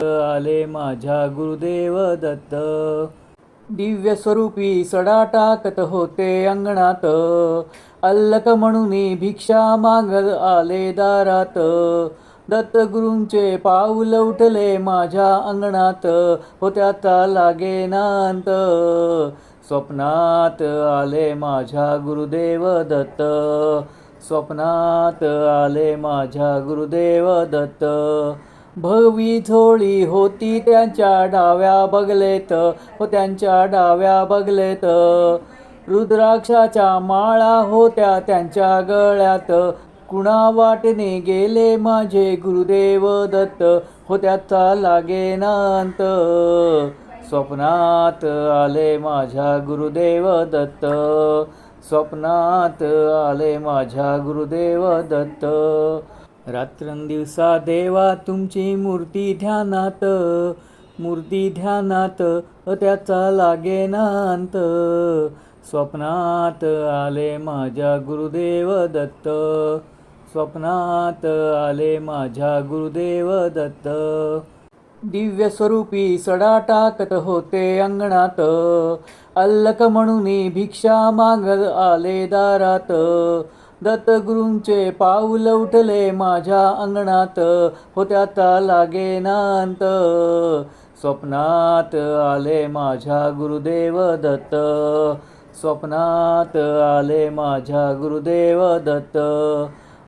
आले माझ्या गुरुदेव दत्त. दिव्य स्वरूपी सडा टाकत होते अंगणात, अल्लक म्हणून भिक्षा मागत आले दारात. दत्तगुरूंचे पाऊल उठले माझ्या अंगणात, होत्याचा लागेना अंत. स्वप्नात आले माझ्या गुरुदेव दत्त, स्वप्नात आले माझ्या गुरुदेव दत्त. भगवी झोळी होती त्यांच्या डाव्या बगलेत, व त्यांच्या डाव्या बगलेत. रुद्राक्षाच्या माळा होत्या त्यांच्या गळ्यात, कुणा वाटेने गेले माझे गुरुदेव दत्त, होत्याचा लागेना अंत. स्वप्नात आले माझ्या गुरुदेव दत्त, स्वप्नात आले माझ्या गुरुदेव दत्त. रात्रंदिवसा देवा तुमची मूर्ती ध्यानात, मूर्ती ध्यानात, त्याचा लागेना अंत. स्वप्नात आले माझ्या गुरुदेव दत्त, स्वप्नात आले माझ्या गुरुदेव दत्त. दिव्य स्वरूपी सडा टाकत होते अंगणात, अल्लक म्हणून भिक्षा मागत आले दारात. दत्तगुरूंचे पाऊल उठले माझ्या अंगणात, होत्याचा लागेना अंत. स्वप्नात आले माझ्या गुरुदेव दत्त, स्वप्नात आले माझ्या गुरुदेव दत्त.